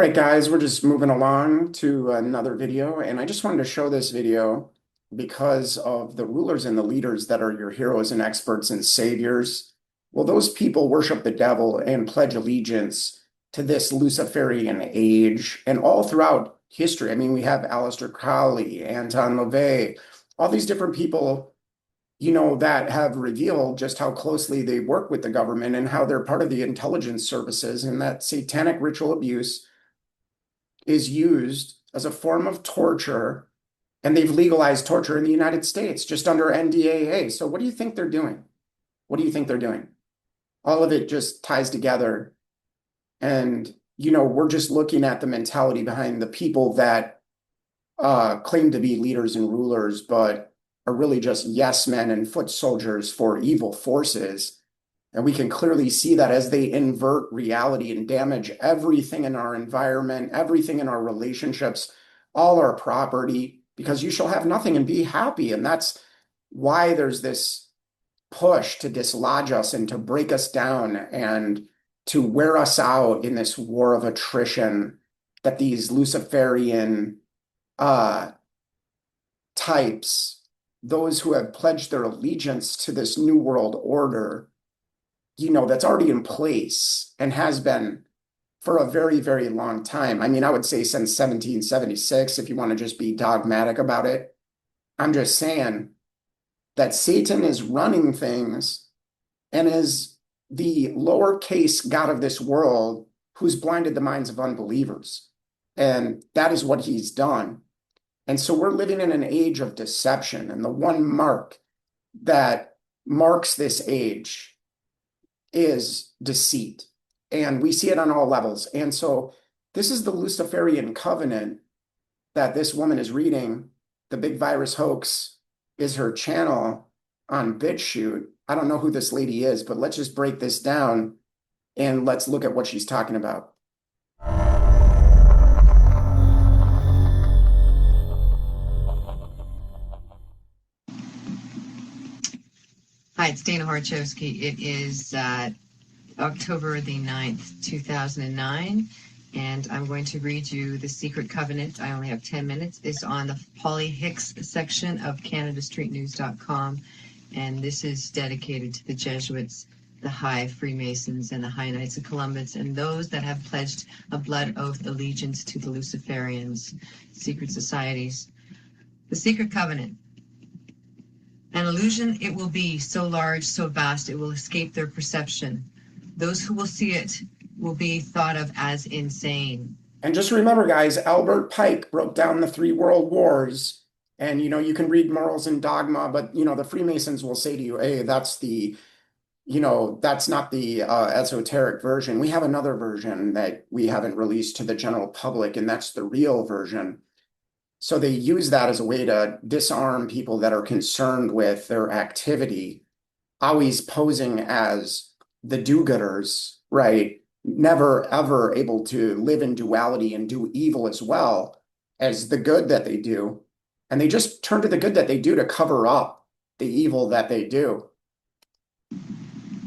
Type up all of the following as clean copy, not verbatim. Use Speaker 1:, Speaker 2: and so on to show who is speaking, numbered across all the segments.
Speaker 1: right, guys, we're just moving along to another video, and I just wanted to show this video because of the rulers and the leaders that are your heroes and experts and saviors. Well, those people worship the devil and pledge allegiance to this Luciferian age, and all throughout history. I mean, we have Aleister Crowley, Anton LaVey, all these different people, that have revealed just how closely they work with the government and how they're part of the intelligence services, and that satanic ritual abuse is used as a form of torture, and they've legalized torture in the United States just under NDAA. So what do you think they're doing? What do you think they're doing? All of it just ties together. And, we're just looking at the mentality behind the people that claim to be leaders and rulers, but are really just yes men and foot soldiers for evil forces. And we can clearly see that as they invert reality and damage everything in our environment, everything in our relationships, all our property, because you shall have nothing and be happy. And that's why there's this push to dislodge us and to break us down and to wear us out in this war of attrition that these Luciferian types, those who have pledged their allegiance to this new world order, that's already in place and has been for a very, very long time. I mean, I would say since 1776, if you want to just be dogmatic about it. I'm just saying that Satan is running things and is the lowercase God of this world who's blinded the minds of unbelievers. And that is what he's done. And so we're living in an age of deception. And the one mark that marks this age is deceit. And we see it on all levels. And so this is the Luciferian covenant that this woman is reading. The Big Virus Hoax is her channel on BitChute. I don't know who this lady is, but let's just break this down and let's look at what she's talking about.
Speaker 2: Hi, it's Dana Horchowski. It is October the 9th, 2009, and I'm going to read you The Secret Covenant. I only have 10 minutes. It's on the Polly Hicks section of CanadaStreetNews.com, and this is dedicated to the Jesuits, the High Freemasons, and the High Knights of Columbus, and those that have pledged a blood oath allegiance to the Luciferians, secret societies. The Secret Covenant. An illusion it will be, so large, so vast, it will escape their perception. Those who will see it will be thought of as insane. And just remember, guys, Albert Pike broke down the 3 world wars. And, you can read Morals and Dogma, but, the Freemasons will say to you, hey, that's not the esoteric version. We have another version that we haven't released to the general public, and that's the real version. So they use that as a way to disarm people that are concerned with their activity, always posing as the do-gooders, right? Never, ever able to live in duality and do evil as well as the good that they do. And they just turn to the good that they do to cover up the evil that they do.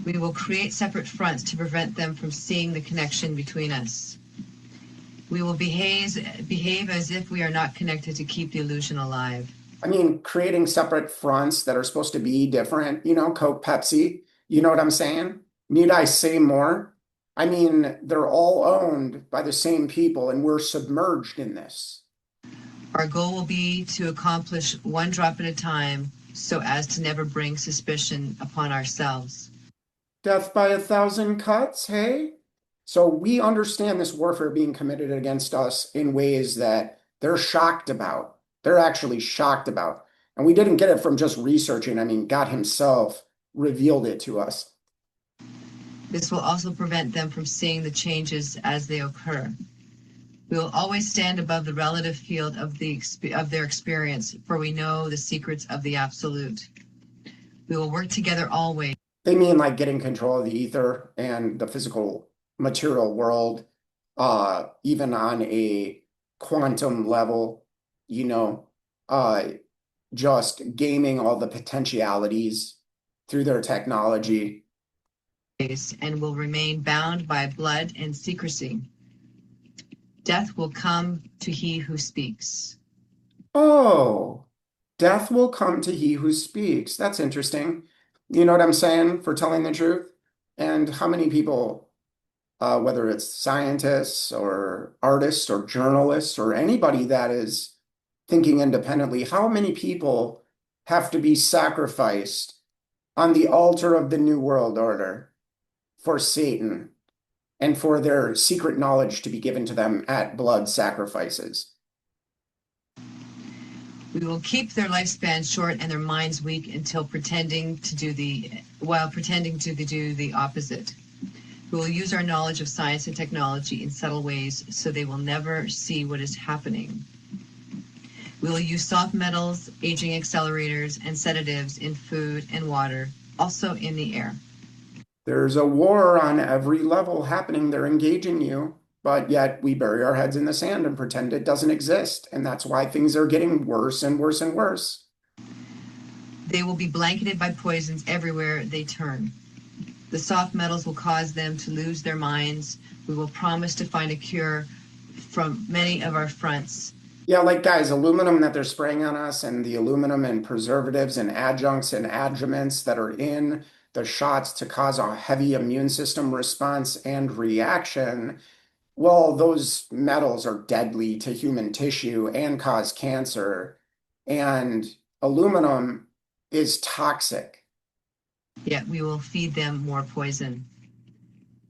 Speaker 2: We will create separate fronts to prevent them from seeing the connection between us. We will behave as if we are not connected to keep the illusion alive. I mean, creating separate fronts that are supposed to be different, Coke, Pepsi, you know what I'm saying? Need I say more? I mean, they're all owned by the same people, and we're submerged in this. Our goal will be to accomplish one drop at a time so as to never bring suspicion upon ourselves. Death by 1,000 cuts, hey? So we understand this warfare being committed against us in ways that they're shocked about. They're actually shocked about. And we didn't get it from just researching. I mean, God himself revealed it to us. This will also prevent them from seeing the changes as they occur. We will always stand above the relative field of their experience, for we know the secrets of the absolute. We will work together always. They mean like getting control of the ether and the physical material world, even on a quantum level, just gaming all the potentialities through their technology. And will remain bound by blood and secrecy.
Speaker 3: Death will come to he who speaks.
Speaker 1: Oh, death will come to he who speaks. That's interesting. You know what I'm saying for telling the truth? And how many people, whether it's scientists or artists or journalists or anybody that is thinking independently, how many people have to be sacrificed on the altar of the New World Order for Satan and for their secret knowledge to be given to them at blood sacrifices?
Speaker 3: We will keep their lifespan short and their minds weak until pretending to do the opposite. We will use our knowledge of science and technology in subtle ways so they will never see what is happening. We will use soft metals, aging accelerators, and sedatives in food and water, also in the air.
Speaker 1: There's a war on every level happening. They're engaging you, but yet we bury our heads in the sand and pretend it doesn't exist. And that's why things are getting worse and worse and worse.
Speaker 3: They will be blanketed by poisons everywhere they turn. The soft metals will cause them to lose their minds. We will promise to find a cure from many of our fronts.
Speaker 1: Yeah, like guys, aluminum that they're spraying on us and the aluminum and preservatives and adjuncts and adjuvants that are in the shots to cause a heavy immune system response and reaction. Well, those metals are deadly to human tissue and cause cancer. And aluminum is toxic.
Speaker 3: Yet we will feed them more poison.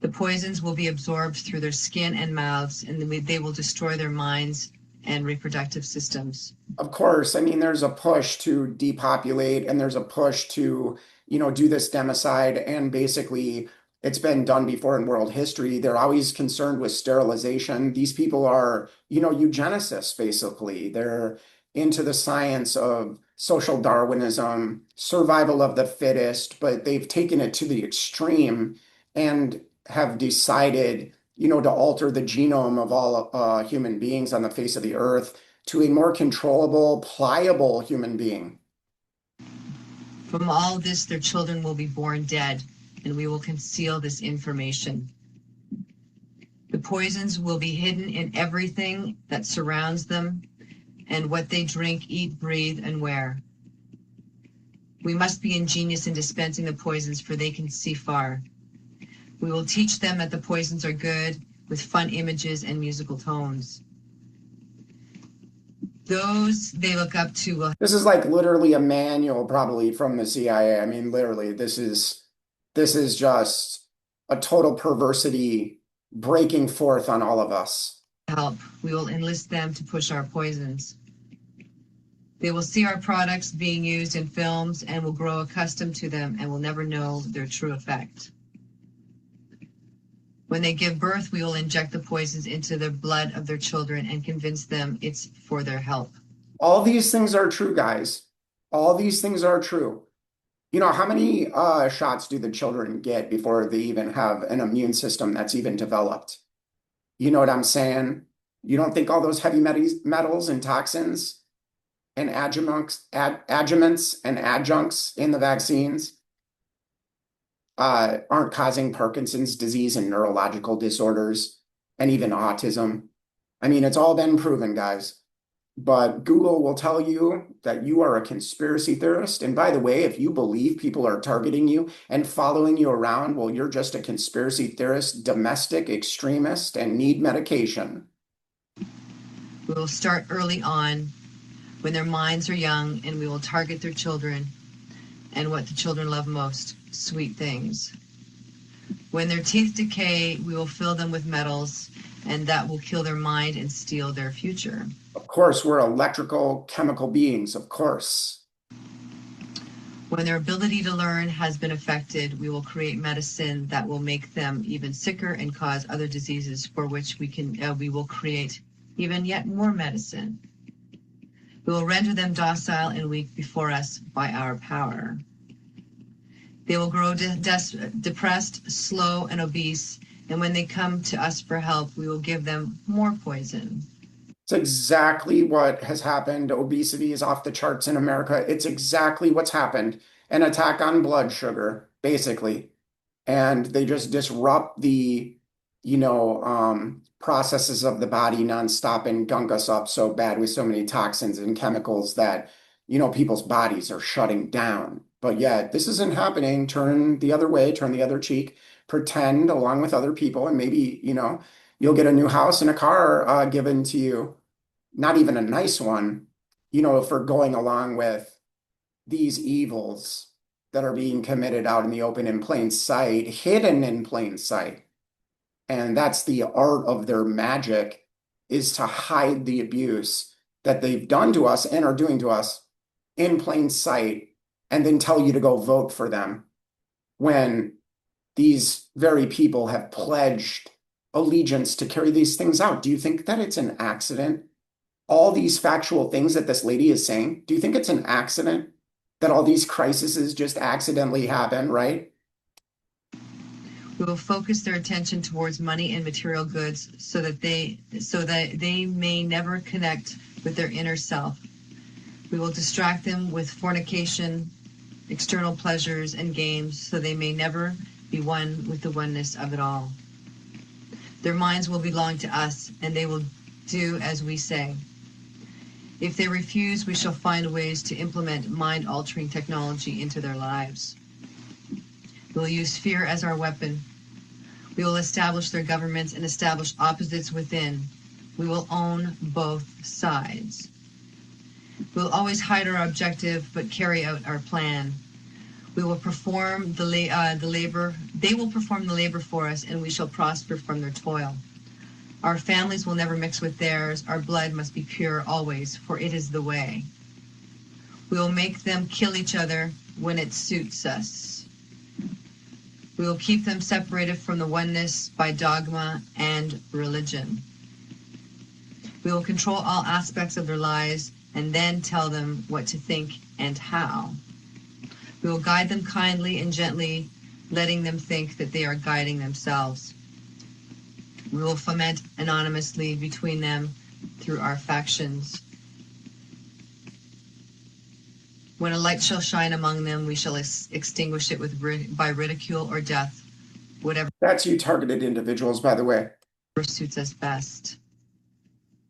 Speaker 3: The poisons will be absorbed through their skin and mouths, and they will destroy their minds and reproductive systems.
Speaker 1: Of course, I mean, there's a push to depopulate and there's a push to, do this democide. And basically, it's been done before in world history. They're always concerned with sterilization. These people are, eugenicists, basically. They're into the science of social Darwinism, survival of the fittest, but they've taken it to the extreme and have decided, to alter the genome of all human beings on the face of the earth to a more controllable, pliable human being.
Speaker 3: From all this, their children will be born dead, and we will conceal this information. The poisons will be hidden in everything that surrounds them and what they drink, eat, breathe, and wear. We must be ingenious in dispensing the poisons, for they can see far. We will teach them that the poisons are good, with fun images and musical tones. Those they look up to will.
Speaker 1: This is like literally a manual, probably from the CIA. I mean, literally, this is just a total perversity breaking forth on all of us.
Speaker 3: Help. We will enlist them to push our poisons. They will see our products being used in films and will grow accustomed to them and will never know their true effect. When they give birth, we will inject the poisons into the blood of their children and convince them it's for their help.
Speaker 1: All these things are true, guys. All these things are true. How many shots do the children get before they even have an immune system that's even developed? You know what I'm saying? You don't think all those heavy metals and toxins and adjuvants and adjuncts in the vaccines aren't causing Parkinson's disease and neurological disorders and even autism? I mean, it's all been proven, guys. But Google will tell you that you are a conspiracy theorist. And by the way, if you believe people are targeting you and following you around, well, you're just a conspiracy theorist, domestic extremist, and need medication.
Speaker 3: We will start early on when their minds are young, and we will target their children and what the children love most, sweet things. When their teeth decay, we will fill them with metals, and that will kill their mind and steal their future.
Speaker 1: Of course, we're electrical chemical beings, of course.
Speaker 3: When their ability to learn has been affected, we will create medicine that will make them even sicker and cause other diseases for which we will create even yet more medicine. We will render them docile and weak before us by our power. They will grow depressed, slow, and obese, and when they come to us for help, we will give them more poison.
Speaker 1: It's exactly what has happened. Obesity is off the charts in America. It's exactly what's happened. An attack on blood sugar, basically. And they just disrupt the, processes of the body nonstop and gunk us up so bad with so many toxins and chemicals that, people's bodies are shutting down. But yet, this isn't happening. Turn the other way, turn the other cheek, pretend along with other people, and maybe, you'll get a new house and a car given to you. Not even a nice one, for going along with these evils that are being committed out in the open in plain sight, hidden in plain sight. And that's the art of their magic, is to hide the abuse that they've done to us and are doing to us in plain sight, and then tell you to go vote for them when these very people have pledged allegiance to carry these things out. Do you think that it's an accident? All these factual things that this lady is saying, do you think it's an accident that all these crises just accidentally happen, right?
Speaker 3: We will focus their attention towards money and material goods so that they may never connect with their inner self. We will distract them with fornication, external pleasures, and games so they may never be one with the oneness of it all. Their minds will belong to us, and they will do as we say. If they refuse, we shall find ways to implement mind-altering technology into their lives. We will use fear as our weapon. We will establish their governments and establish opposites within. We will own both sides. We will always hide our objective, but carry out our plan. We will perform the labor. They will perform the labor for us, and we shall prosper from their toil. Our families will never mix with theirs. Our blood must be pure always, for it is the way. We will make them kill each other when it suits us. We will keep them separated from the oneness by dogma and religion. We will control all aspects of their lives and then tell them what to think and how. We will guide them kindly and gently, letting them think that they are guiding themselves. We will foment anonymously between them through our factions. When a light shall shine among them, we shall extinguish it by ridicule or death, whatever.
Speaker 1: That's you targeted individuals, by the way.
Speaker 3: Suits us best.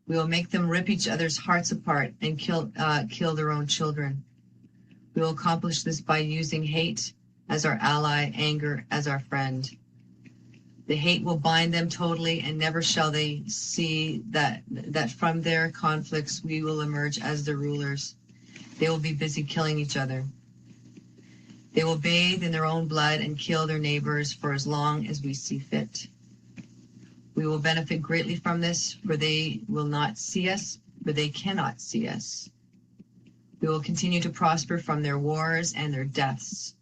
Speaker 3: We will make them rip each other's hearts apart and kill their own children. We will accomplish this by using hate as our ally, anger as our friend. The hate will bind them totally, and never shall they see that from their conflicts we will emerge as the rulers. They will be busy killing each other. They will bathe in their own blood and kill their neighbors for as long as we see fit. We will benefit greatly from this, for they will not see us, for they cannot see us. We will continue to prosper from their wars and their deaths.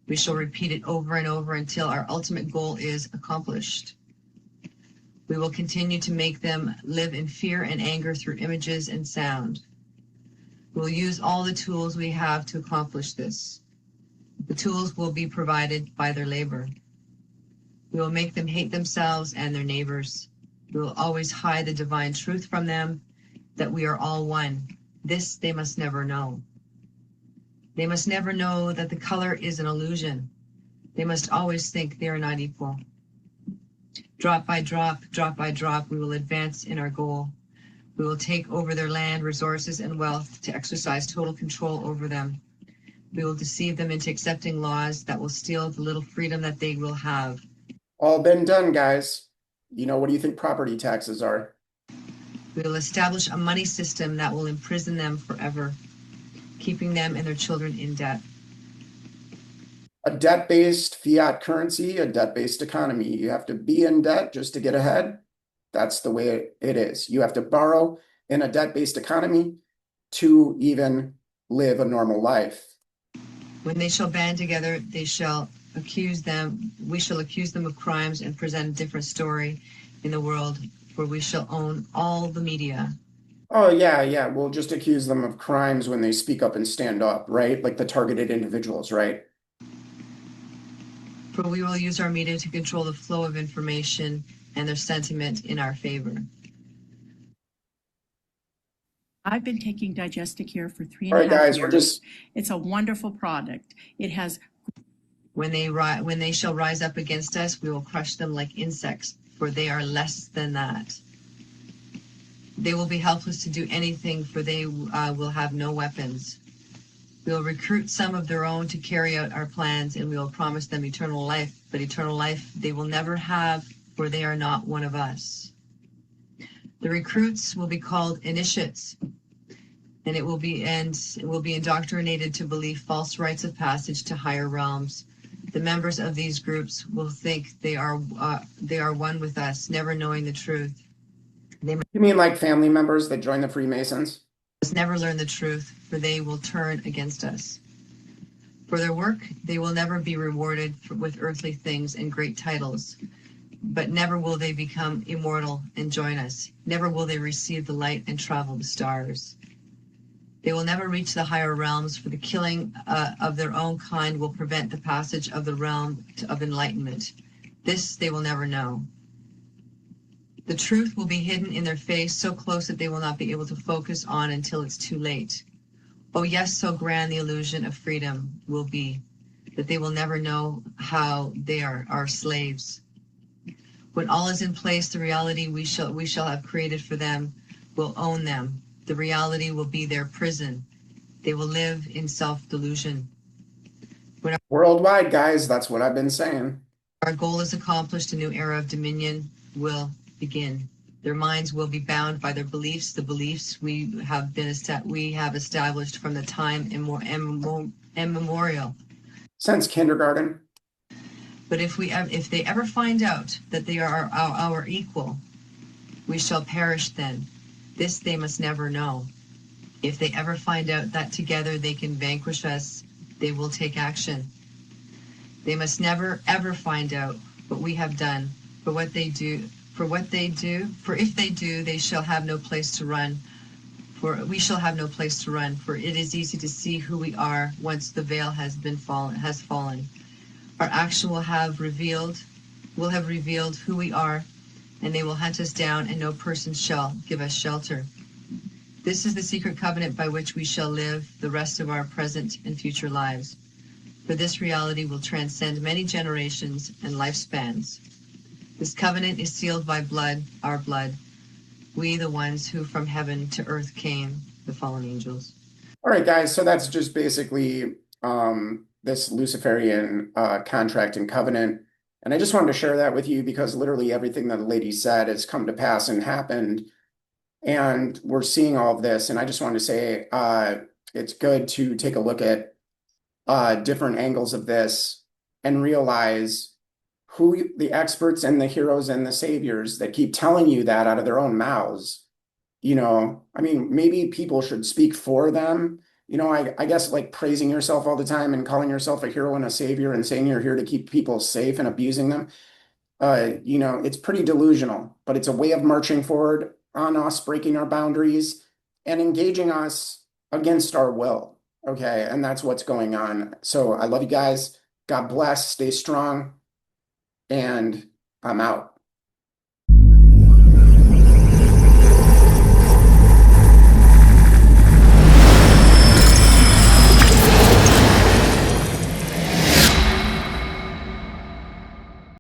Speaker 3: We shall repeat it over and over until our ultimate goal is accomplished. We will continue to make them live in fear and anger through images and sound. We will use all the tools we have to accomplish this. The tools will be provided by their labor. We will make them hate themselves and their neighbors. We will always hide the divine truth from them, that we are all one. This they must never know. They must never know that the color is an illusion. They must always think they are not equal. Drop by drop, we will advance in our goal. We will take over their land, resources, and wealth to exercise total control over them. We will deceive them into accepting laws that will steal the little freedom that they will have.
Speaker 1: All been done, guys. What do you think property taxes are?
Speaker 3: We will establish a money system that will imprison them forever, keeping them and their children in debt.
Speaker 1: A debt-based fiat currency, a debt-based economy. You have to be in debt just to get ahead. That's the way it is. You have to borrow in a debt-based economy to even live a normal life.
Speaker 3: When they shall band together, we shall accuse them of crimes and present a different story in the world, for we shall own all the media.
Speaker 1: Oh, yeah. We'll just accuse them of crimes when they speak up and stand up, right? Like the targeted individuals, right?
Speaker 3: For we will use our media to control the flow of information and their sentiment in our favor.
Speaker 4: I've been taking Digesticare for 3.5 years.
Speaker 1: All right, guys, we're just...
Speaker 4: It's a wonderful product. It has...
Speaker 3: When they shall rise up against us, we will crush them like insects, for they are less than that. They will be helpless to do anything, for they will have no weapons. We will recruit some of their own to carry out our plans, and we will promise them eternal life, but eternal life they will never have, for they are not one of us. The recruits will be called initiates, and it will be indoctrinated to believe false rites of passage to higher realms. The members of these groups will think they are one with us, never knowing the truth.
Speaker 1: You mean like family members that join the Freemasons?
Speaker 3: Must never learn the truth, for they will turn against us. For their work, they will never be rewarded with earthly things and great titles, but never will they become immortal and join us. Never will they receive the light and travel the stars. They will never reach the higher realms, for the killing of their own kind will prevent the passage of the realm of enlightenment. This they will never know. The truth will be hidden in their face, so close that they will not be able to focus on until it's too late. Oh yes, so grand the illusion of freedom will be, that they will never know how they are our slaves. When all is in place, the reality we shall have created for them will own them. The reality will be their prison. They will live in self-delusion.
Speaker 1: Worldwide, guys, that's what I've been saying.
Speaker 3: Our goal is accomplished, a new era of dominion will begin. Their minds will be bound by their beliefs, the beliefs we have established from the time immemorial.
Speaker 1: Since kindergarten.
Speaker 3: But if they ever find out that they are our equal, we shall perish then. This they must never know. If they ever find out that together they can vanquish us, they will take action. They must never ever find out what we have done, for if they do, they shall have no place to run. For we shall have no place to run, for it is easy to see who we are once the veil has fallen. Our action will have revealed who we are, and they will hunt us down, and no person shall give us shelter. This is the secret covenant by which we shall live the rest of our present and future lives. For this reality will transcend many generations and lifespans. This covenant is sealed by blood, our blood. We, the ones who from heaven to earth came, the fallen angels.
Speaker 1: All right, guys, so that's just basically this Luciferian contract and covenant. And I just wanted to share that with you because literally everything that the lady said has come to pass and happened. And we're seeing all of this. And I just wanted to say it's good to take a look at different angles of this and realize who the experts and the heroes and the saviors that keep telling you that out of their own mouths. You know, I mean, maybe people should speak for them. You know, I guess like praising yourself all the time and calling yourself a hero and a savior and saying you're here to keep people safe and abusing them. You know, it's pretty delusional, but it's a way of marching forward on us, breaking our boundaries and engaging us against our will. Okay. And that's what's going on. So I love you guys. God bless. Stay strong. And I'm out.